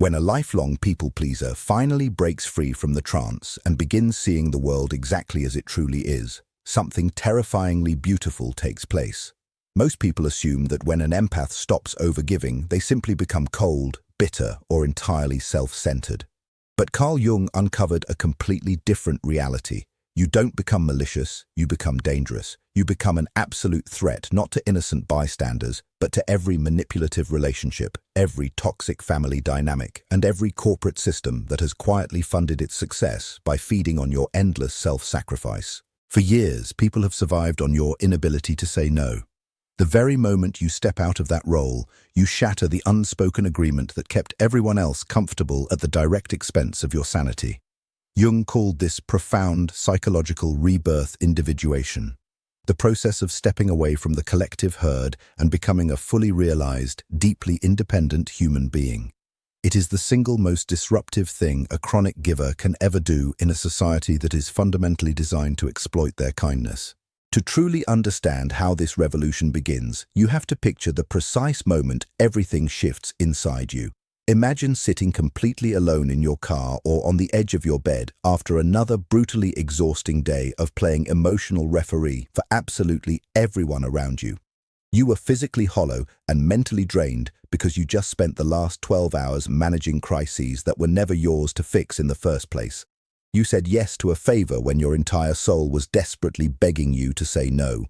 When a lifelong people-pleaser finally breaks free from the trance and begins seeing the world exactly as it truly is, something terrifyingly beautiful takes place. Most people assume that when an empath stops overgiving, they simply become cold, bitter, or entirely self-centered. But Carl Jung uncovered a completely different reality. You don't become malicious, you become dangerous. You become an absolute threat not to innocent bystanders, but to every manipulative relationship, every toxic family dynamic, and every corporate system that has quietly funded its success by feeding on your endless self-sacrifice. For years, people have survived on your inability to say no. The very moment you step out of that role, you shatter the unspoken agreement that kept everyone else comfortable at the direct expense of your sanity. Jung called this profound psychological rebirth individuation, the process of stepping away from the collective herd and becoming a fully realized, deeply independent human being. It is the single most disruptive thing a chronic giver can ever do in a society that is fundamentally designed to exploit their kindness. To truly understand how this revolution begins, you have to picture the precise moment everything shifts inside you. Imagine sitting completely alone in your car or on the edge of your bed after another brutally exhausting day of playing emotional referee for absolutely everyone around you. You were physically hollow and mentally drained because you just spent the last 12 hours managing crises that were never yours to fix in the first place. You said yes to a favor when your entire soul was desperately begging you to say no.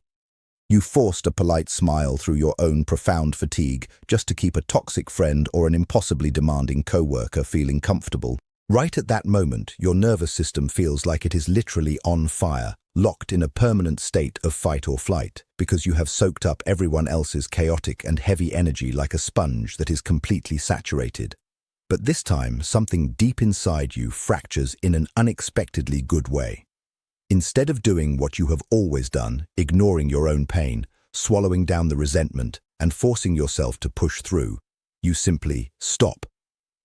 You forced a polite smile through your own profound fatigue just to keep a toxic friend or an impossibly demanding coworker feeling comfortable. Right at that moment, your nervous system feels like it is literally on fire, locked in a permanent state of fight or flight, because you have soaked up everyone else's chaotic and heavy energy like a sponge that is completely saturated. But this time, something deep inside you fractures in an unexpectedly good way. Instead of doing what you have always done, ignoring your own pain, swallowing down the resentment, and forcing yourself to push through, you simply stop.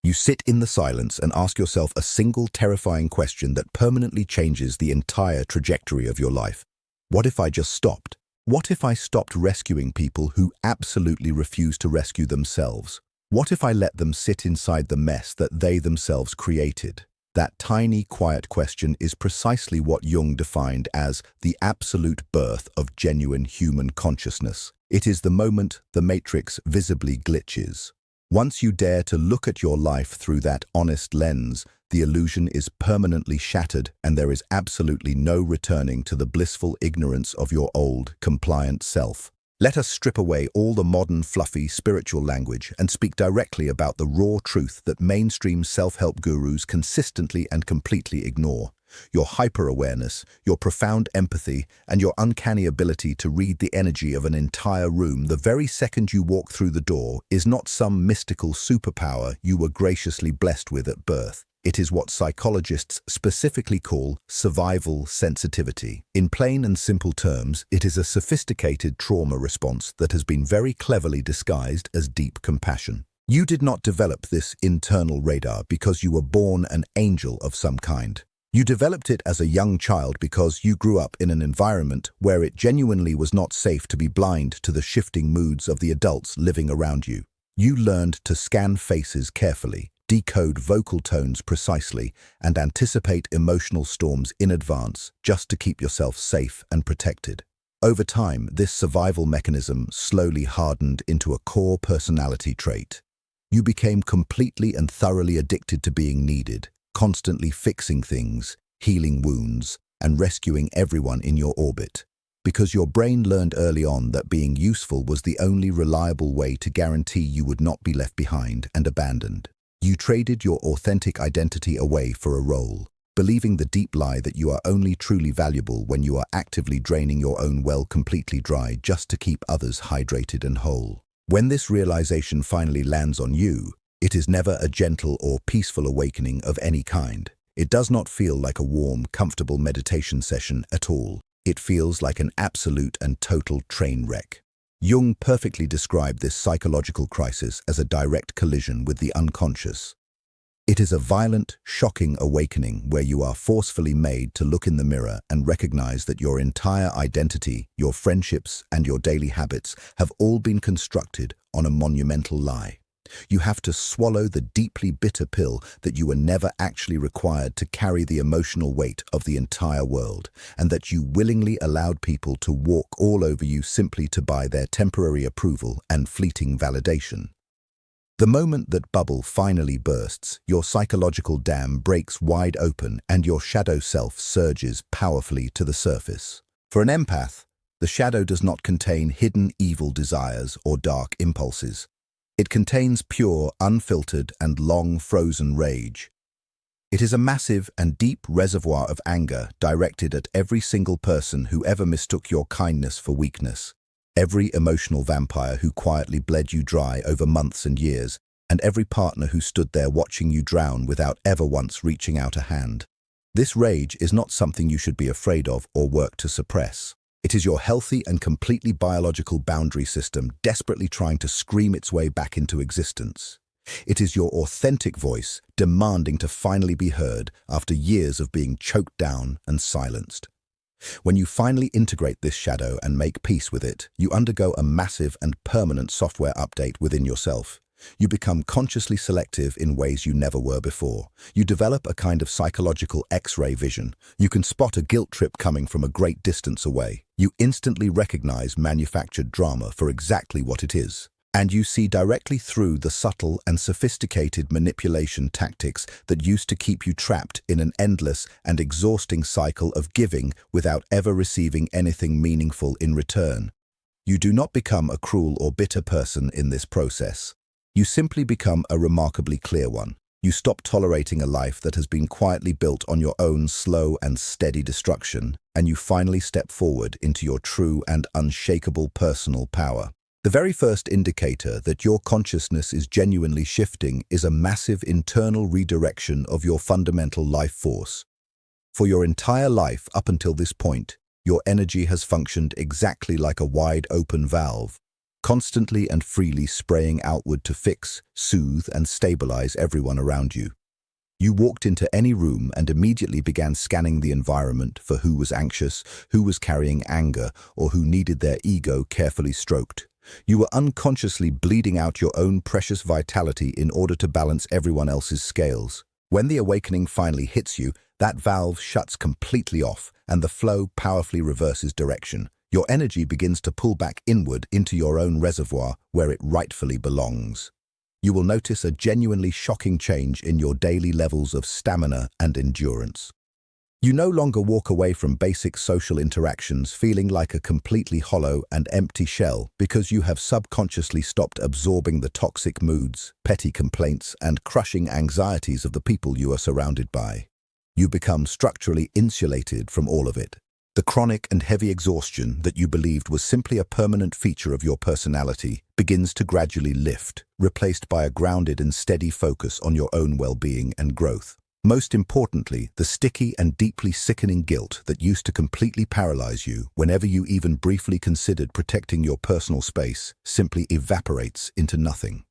You sit in the silence and ask yourself a single terrifying question that permanently changes the entire trajectory of your life. What if I just stopped? What if I stopped rescuing people who absolutely refuse to rescue themselves? What if I let them sit inside the mess that they themselves created? That tiny, quiet question is precisely what Jung defined as the absolute birth of genuine human consciousness. It is the moment the matrix visibly glitches. Once you dare to look at your life through that honest lens, the illusion is permanently shattered and there is absolutely no returning to the blissful ignorance of your old, compliant self. Let us strip away all the modern, fluffy, spiritual language and speak directly about the raw truth that mainstream self-help gurus consistently and completely ignore. Your hyper-awareness, your profound empathy, and your uncanny ability to read the energy of an entire room the very second you walk through the door is not some mystical superpower you were graciously blessed with at birth. It is what psychologists specifically call survival sensitivity. In plain and simple terms, it is a sophisticated trauma response that has been very cleverly disguised as deep compassion. You did not develop this internal radar because you were born an angel of some kind. You developed it as a young child because you grew up in an environment where it genuinely was not safe to be blind to the shifting moods of the adults living around you. You learned to scan faces carefully, decode vocal tones precisely, and anticipate emotional storms in advance just to keep yourself safe and protected. Over time, this survival mechanism slowly hardened into a core personality trait. You became completely and thoroughly addicted to being needed, constantly fixing things, healing wounds, and rescuing everyone in your orbit. Because your brain learned early on that being useful was the only reliable way to guarantee you would not be left behind and abandoned. You traded your authentic identity away for a role, believing the deep lie that you are only truly valuable when you are actively draining your own well completely dry just to keep others hydrated and whole. When this realization finally lands on you, it is never a gentle or peaceful awakening of any kind. It does not feel like a warm, comfortable meditation session at all. It feels like an absolute and total train wreck. Jung perfectly described this psychological crisis as a direct collision with the unconscious. It is a violent, shocking awakening where you are forcefully made to look in the mirror and recognize that your entire identity, your friendships, and your daily habits have all been constructed on a monumental lie. You have to swallow the deeply bitter pill that you were never actually required to carry the emotional weight of the entire world, and that you willingly allowed people to walk all over you simply to buy their temporary approval and fleeting validation. The moment that bubble finally bursts, your psychological dam breaks wide open and your shadow self surges powerfully to the surface. For an empath, the shadow does not contain hidden evil desires or dark impulses. It contains pure, unfiltered, and long-frozen rage. It is a massive and deep reservoir of anger directed at every single person who ever mistook your kindness for weakness, every emotional vampire who quietly bled you dry over months and years, and every partner who stood there watching you drown without ever once reaching out a hand. This rage is not something you should be afraid of or work to suppress. It is your healthy and completely biological boundary system desperately trying to scream its way back into existence. It is your authentic voice demanding to finally be heard after years of being choked down and silenced. When you finally integrate this shadow and make peace with it, you undergo a massive and permanent software update within yourself. You become consciously selective in ways you never were before. You develop a kind of psychological X-ray vision. You can spot a guilt trip coming from a great distance away. You instantly recognize manufactured drama for exactly what it is. And you see directly through the subtle and sophisticated manipulation tactics that used to keep you trapped in an endless and exhausting cycle of giving without ever receiving anything meaningful in return. You do not become a cruel or bitter person in this process. You simply become a remarkably clear one. You stop tolerating a life that has been quietly built on your own slow and steady destruction, and you finally step forward into your true and unshakable personal power. The very first indicator that your consciousness is genuinely shifting is a massive internal redirection of your fundamental life force. For your entire life up until this point, your energy has functioned exactly like a wide-open valve, constantly and freely spraying outward to fix, soothe, and stabilize everyone around you. You walked into any room and immediately began scanning the environment for who was anxious, who was carrying anger, or who needed their ego carefully stroked. You were unconsciously bleeding out your own precious vitality in order to balance everyone else's scales. When the awakening finally hits you, that valve shuts completely off and the flow powerfully reverses direction. Your energy begins to pull back inward into your own reservoir where it rightfully belongs. You will notice a genuinely shocking change in your daily levels of stamina and endurance. You no longer walk away from basic social interactions feeling like a completely hollow and empty shell because you have subconsciously stopped absorbing the toxic moods, petty complaints, and crushing anxieties of the people you are surrounded by. You become structurally insulated from all of it. The chronic and heavy exhaustion that you believed was simply a permanent feature of your personality begins to gradually lift, replaced by a grounded and steady focus on your own well-being and growth. Most importantly, the sticky and deeply sickening guilt that used to completely paralyze you whenever you even briefly considered protecting your personal space simply evaporates into nothing.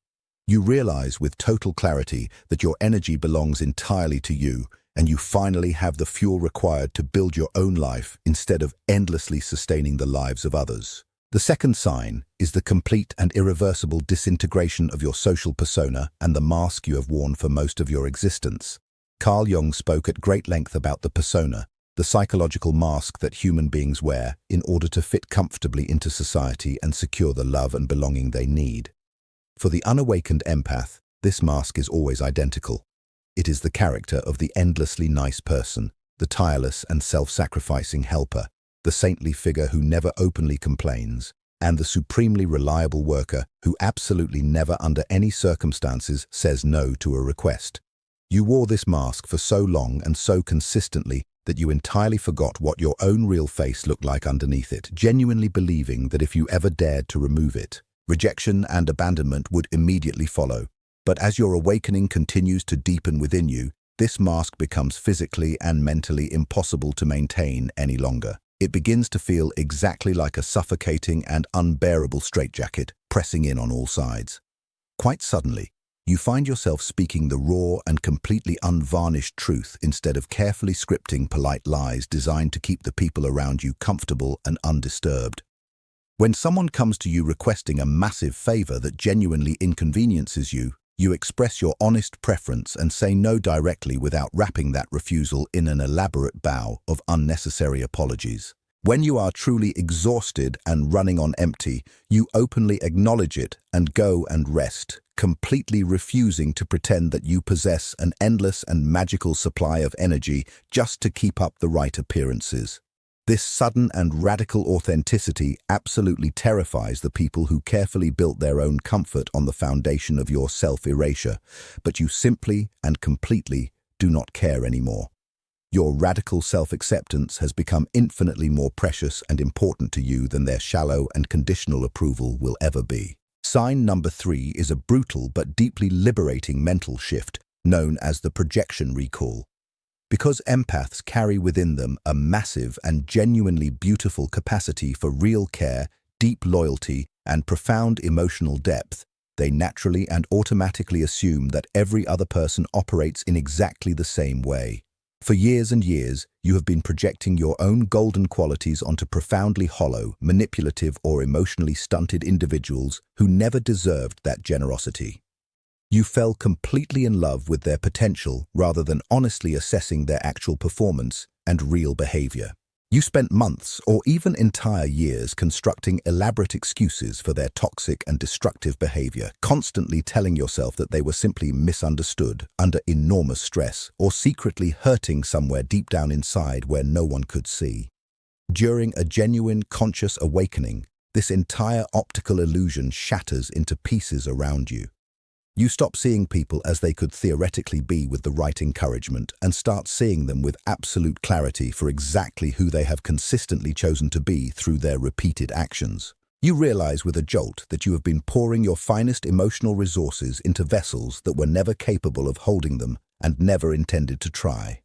You realize with total clarity that your energy belongs entirely to you, and you finally have the fuel required to build your own life instead of endlessly sustaining the lives of others. The second sign is the complete and irreversible disintegration of your social persona and the mask you have worn for most of your existence. Carl Jung spoke at great length about the persona, the psychological mask that human beings wear in order to fit comfortably into society and secure the love and belonging they need. For the unawakened empath, this mask is always identical. It is the character of the endlessly nice person, the tireless and self-sacrificing helper, the saintly figure who never openly complains, and the supremely reliable worker who absolutely never under any circumstances says no to a request. You wore this mask for so long and so consistently that you entirely forgot what your own real face looked like underneath it, genuinely believing that if you ever dared to remove it, rejection and abandonment would immediately follow. But as your awakening continues to deepen within you, this mask becomes physically and mentally impossible to maintain any longer. It begins to feel exactly like a suffocating and unbearable straitjacket pressing in on all sides. Quite suddenly, you find yourself speaking the raw and completely unvarnished truth instead of carefully scripting polite lies designed to keep the people around you comfortable and undisturbed. When someone comes to you requesting a massive favor that genuinely inconveniences you, you express your honest preference and say no directly without wrapping that refusal in an elaborate bow of unnecessary apologies. When you are truly exhausted and running on empty, you openly acknowledge it and go and rest, completely refusing to pretend that you possess an endless and magical supply of energy just to keep up the right appearances. This sudden and radical authenticity absolutely terrifies the people who carefully built their own comfort on the foundation of your self-erasure, but you simply and completely do not care anymore. Your radical self-acceptance has become infinitely more precious and important to you than their shallow and conditional approval will ever be. Sign number 3 is a brutal but deeply liberating mental shift known as the projection recall. Because empaths carry within them a massive and genuinely beautiful capacity for real care, deep loyalty, and profound emotional depth, they naturally and automatically assume that every other person operates in exactly the same way. For years and years, you have been projecting your own golden qualities onto profoundly hollow, manipulative, or emotionally stunted individuals who never deserved that generosity. You fell completely in love with their potential rather than honestly assessing their actual performance and real behavior. You spent months or even entire years constructing elaborate excuses for their toxic and destructive behavior, constantly telling yourself that they were simply misunderstood, under enormous stress, or secretly hurting somewhere deep down inside where no one could see. During a genuine conscious awakening, this entire optical illusion shatters into pieces around you. You stop seeing people as they could theoretically be with the right encouragement and start seeing them with absolute clarity for exactly who they have consistently chosen to be through their repeated actions. You realize with a jolt that you have been pouring your finest emotional resources into vessels that were never capable of holding them and never intended to try.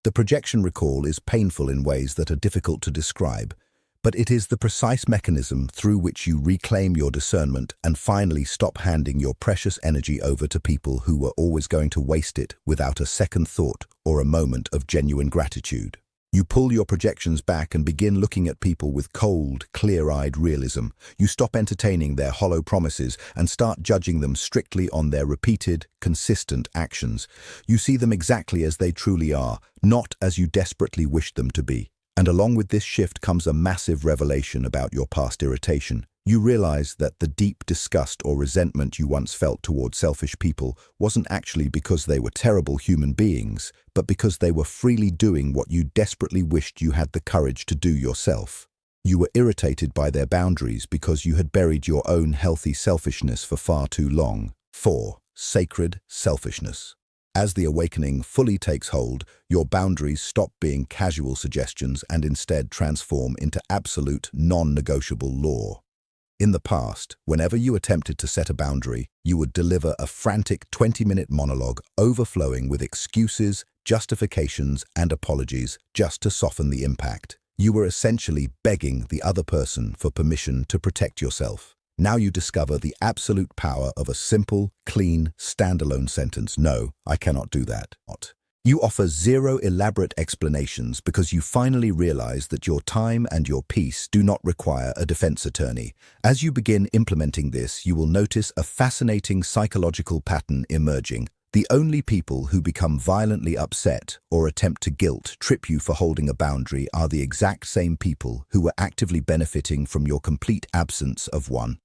The projection recall is painful in ways that are difficult to describe, but it is the precise mechanism through which you reclaim your discernment and finally stop handing your precious energy over to people who were always going to waste it without a second thought or a moment of genuine gratitude. You pull your projections back and begin looking at people with cold, clear-eyed realism. You stop entertaining their hollow promises and start judging them strictly on their repeated, consistent actions. You see them exactly as they truly are, not as you desperately wish them to be. And along with this shift comes a massive revelation about your past irritation. You realize that the deep disgust or resentment you once felt toward selfish people wasn't actually because they were terrible human beings, but because they were freely doing what you desperately wished you had the courage to do yourself. You were irritated by their boundaries because you had buried your own healthy selfishness for far too long. 4. Sacred selfishness. As the awakening fully takes hold, your boundaries stop being casual suggestions and instead transform into absolute, non-negotiable law. In the past, whenever you attempted to set a boundary, you would deliver a frantic 20-minute monologue overflowing with excuses, justifications, and apologies just to soften the impact. You were essentially begging the other person for permission to protect yourself. Now you discover the absolute power of a simple, clean, standalone sentence. No, I cannot do that. You offer zero elaborate explanations because you finally realize that your time and your peace do not require a defense attorney. As you begin implementing this, you will notice a fascinating psychological pattern emerging. The only people who become violently upset or attempt to guilt-trip you for holding a boundary are the exact same people who were actively benefiting from your complete absence of one.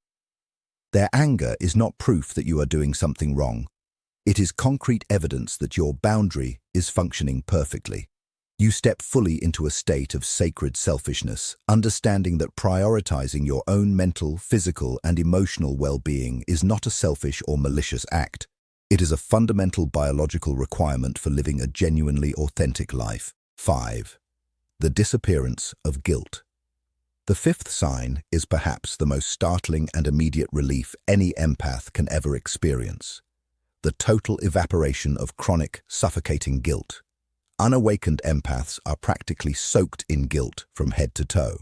Their anger is not proof that you are doing something wrong. It is concrete evidence that your boundary is functioning perfectly. You step fully into a state of sacred selfishness, understanding that prioritizing your own mental, physical, and emotional well-being is not a selfish or malicious act. It is a fundamental biological requirement for living a genuinely authentic life. 5. The disappearance of guilt. The fifth sign is perhaps the most startling and immediate relief any empath can ever experience: the total evaporation of chronic, suffocating guilt. Unawakened empaths are practically soaked in guilt from head to toe.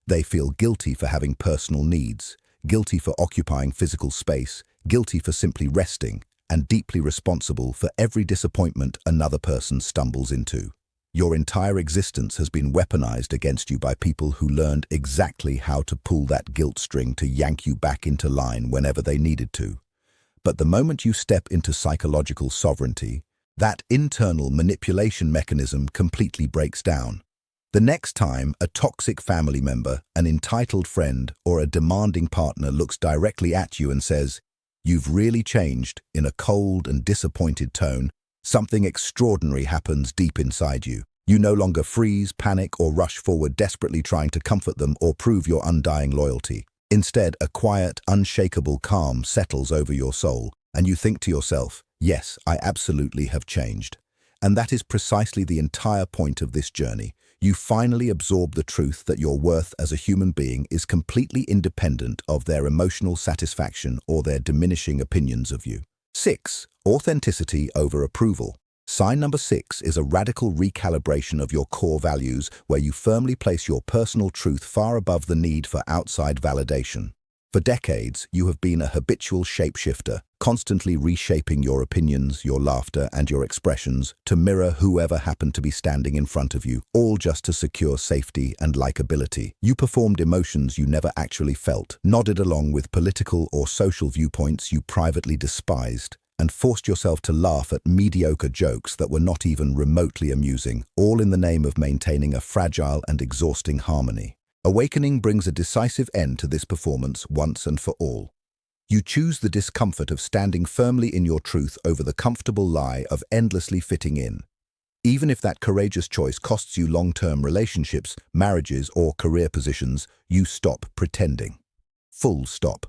They feel guilty for having personal needs, guilty for occupying physical space, guilty for simply resting, and deeply responsible for every disappointment another person stumbles into. Your entire existence has been weaponized against you by people who learned exactly how to pull that guilt string to yank you back into line whenever they needed to. But the moment you step into psychological sovereignty, that internal manipulation mechanism completely breaks down. The next time a toxic family member, an entitled friend, or a demanding partner looks directly at you and says, "You've really changed," in a cold and disappointed tone, something extraordinary happens deep inside you. You no longer freeze, panic, or rush forward desperately trying to comfort them or prove your undying loyalty. Instead, a quiet, unshakable calm settles over your soul, and you think to yourself, "Yes, I absolutely have changed." And that is precisely the entire point of this journey. You finally absorb the truth that your worth as a human being is completely independent of their emotional satisfaction or their diminishing opinions of you. 6. Authenticity over approval. Sign number 6 is a radical recalibration of your core values where you firmly place your personal truth far above the need for outside validation. For decades, you have been a habitual shapeshifter, constantly reshaping your opinions, your laughter, and your expressions to mirror whoever happened to be standing in front of you, all just to secure safety and likability. You performed emotions you never actually felt, nodded along with political or social viewpoints you privately despised, and forced yourself to laugh at mediocre jokes that were not even remotely amusing, all in the name of maintaining a fragile and exhausting harmony. Awakening brings a decisive end to this performance once and for all. You choose the discomfort of standing firmly in your truth over the comfortable lie of endlessly fitting in. Even if that courageous choice costs you long-term relationships, marriages, or career positions, you stop pretending. Full stop.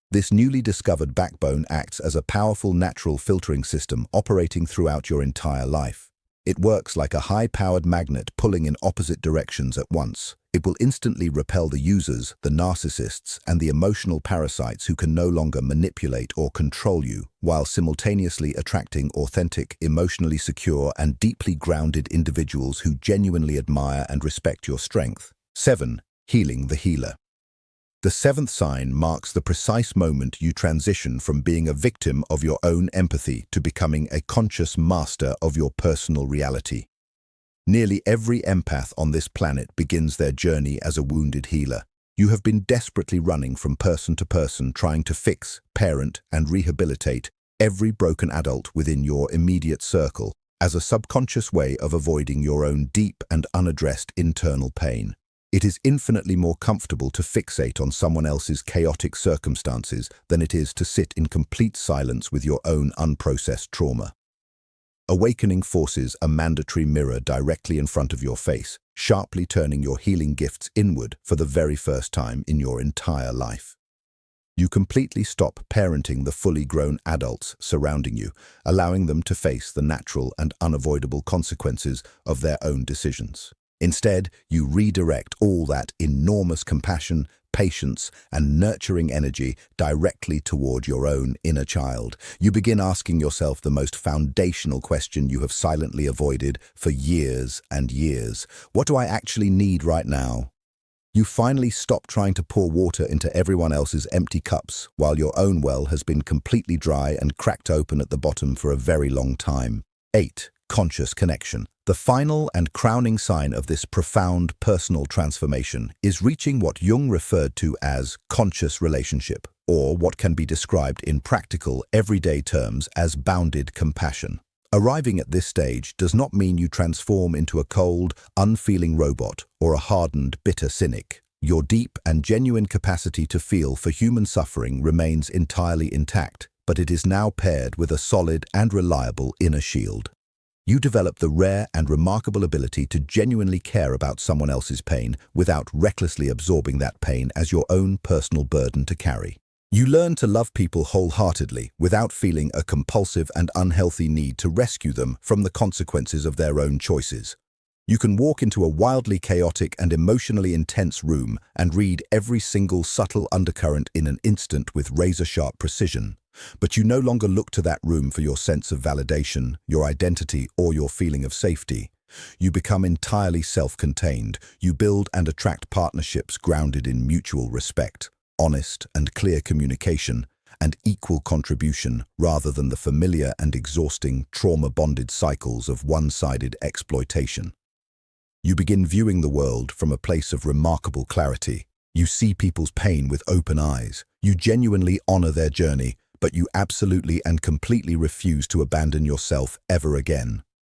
This newly discovered backbone acts as a powerful natural filtering system operating throughout your entire life. It works like a high-powered magnet pulling in opposite directions at once. It will instantly repel the users, the narcissists, and the emotional parasites who can no longer manipulate or control you, while simultaneously attracting authentic, emotionally secure, and deeply grounded individuals who genuinely admire and respect your strength. 7. Healing the healer. The 7th sign marks the precise moment you transition from being a victim of your own empathy to becoming a conscious master of your personal reality. Nearly every empath on this planet begins their journey as a wounded healer. You have been desperately running from person to person, trying to fix, parent, and rehabilitate every broken adult within your immediate circle as a subconscious way of avoiding your own deep and unaddressed internal pain. It is infinitely more comfortable to fixate on someone else's chaotic circumstances than it is to sit in complete silence with your own unprocessed trauma. Awakening forces a mandatory mirror directly in front of your face, sharply turning your healing gifts inward for the very first time in your entire life. You completely stop parenting the fully grown adults surrounding you, allowing them to face the natural and unavoidable consequences of their own decisions. Instead, you redirect all that enormous compassion, patience, and nurturing energy directly toward your own inner child. You begin asking yourself the most foundational question you have silently avoided for years and years. What do I actually need right now? You finally stop trying to pour water into everyone else's empty cups while your own well has been completely dry and cracked open at the bottom for a very long time. 8. Conscious connection. The final and crowning sign of this profound personal transformation is reaching what Jung referred to as conscious relationship, or what can be described in practical, everyday terms as bounded compassion. Arriving at this stage does not mean you transform into a cold, unfeeling robot or a hardened, bitter cynic. Your deep and genuine capacity to feel for human suffering remains entirely intact, but it is now paired with a solid and reliable inner shield. You develop the rare and remarkable ability to genuinely care about someone else's pain without recklessly absorbing that pain as your own personal burden to carry. You learn to love people wholeheartedly without feeling a compulsive and unhealthy need to rescue them from the consequences of their own choices. You can walk into a wildly chaotic and emotionally intense room and read every single subtle undercurrent in an instant with razor-sharp precision. But you no longer look to that room for your sense of validation, your identity, or your feeling of safety. You become entirely self-contained. You build and attract partnerships grounded in mutual respect, honest and clear communication, and equal contribution rather than the familiar and exhausting trauma-bonded cycles of one-sided exploitation. You begin viewing the world from a place of remarkable clarity. You see people's pain with open eyes. You genuinely honor their journey, but you absolutely and completely refuse to abandon yourself ever again.